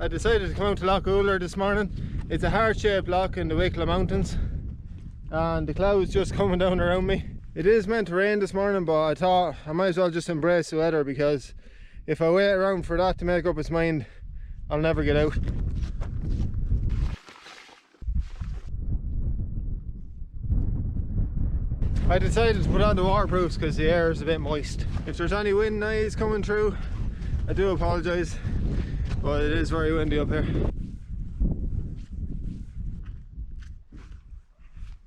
I decided to come out to Lough Ouler this morning. It's a heart-shaped lough in the Wicklow Mountains, and the clouds just coming down around me. It is meant to rain this morning, but I thought I might as well just embrace the weather, because if I wait around for that to make up its mind, I'll never get out. I decided to put on the waterproofs because the air is a bit moist. If there's any wind noise coming through, I do apologise, but it is very windy up here.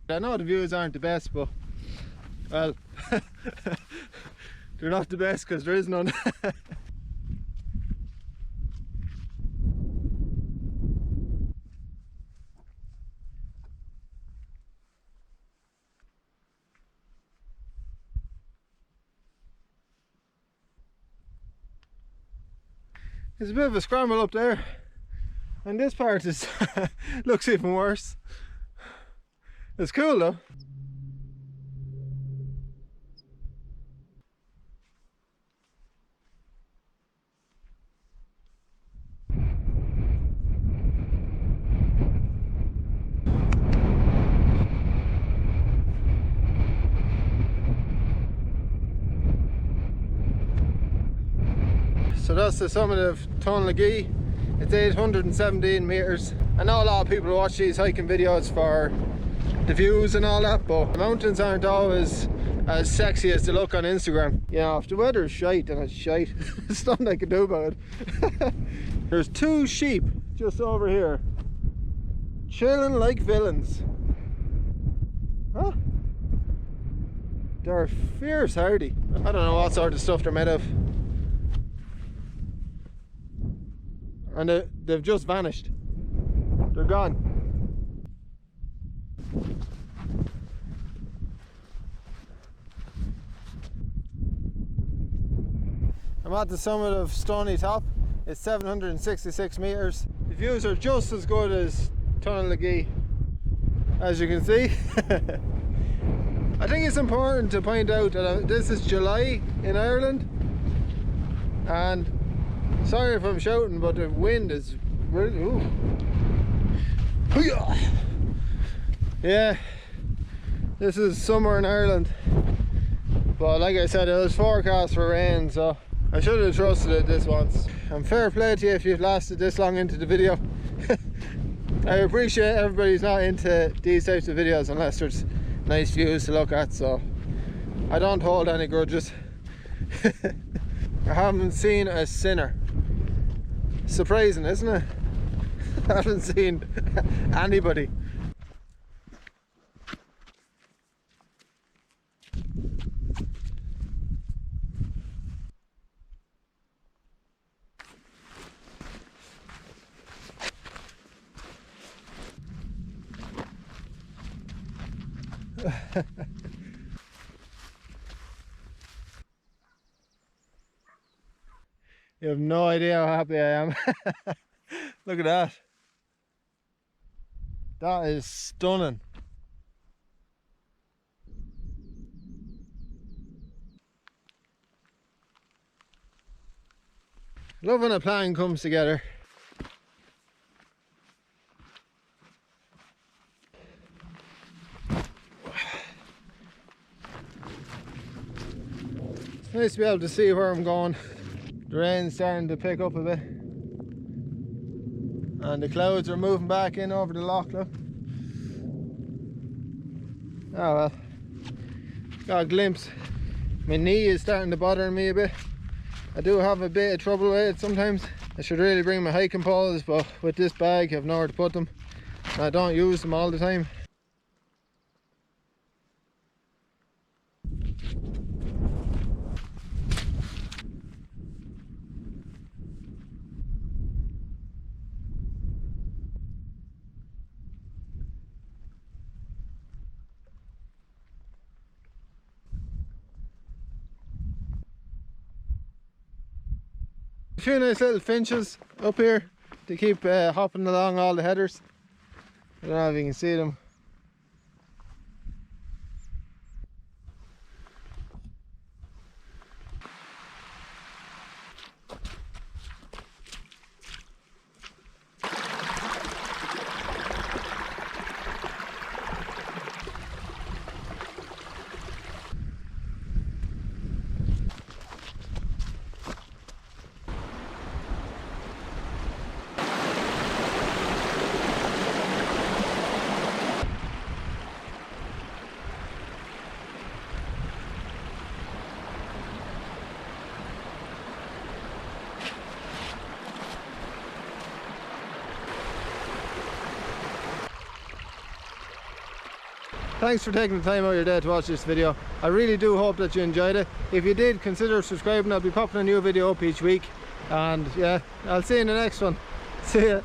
I know the views aren't the best, but well, they're not the best because there is none. There's a bit of a scramble up there, and this part is looks even worse. It's cool though. So that's the summit of Tonelagee. It's 817 metres. I know a lot of people watch these hiking videos for the views and all that, but the mountains aren't always as sexy as they look on Instagram. You know, if the weather's shite, then it's shite. There's nothing I can do about it. There's 2 sheep just over here, chilling like villains. Huh? They're fierce hardy. I don't know what sort of stuff they're made of. And they've just vanished. They're gone. I'm at the summit of Stony Top. It's 766 metres. The views are just as good as Tonelagee, as you can see. I think it's important to point out that this is July in Ireland, and sorry if I'm shouting, but the wind is really... Ooh. Yeah, this is summer in Ireland, but like I said, it was forecast for rain, so I should have trusted it this once. And fair play to you if you've lasted this long into the video. I appreciate everybody's not into these types of videos unless there's nice views to look at, so I don't hold any grudges. I haven't seen a sinner. Surprising, isn't it? I haven't seen anybody. You have no idea how happy I am. Look at that. That is stunning. Love when a plan comes together. It's nice to be able to see where I'm going. The rain's starting to pick up a bit, and the clouds are moving back in over the lough. Oh well, got a glimpse. My knee is starting to bother me a bit. I do have a bit of trouble with it sometimes. I should really bring my hiking poles, but with this bag I've nowhere to put them. I don't use them all the time. A few nice little finches up here to keep hopping along all the headers. I don't know if you can see them. thanks for taking the time out of your day to watch this video. I really do hope that you enjoyed it. If you did, consider subscribing. I'll be popping a new video up each week. And yeah, I'll see you in the next one. See ya.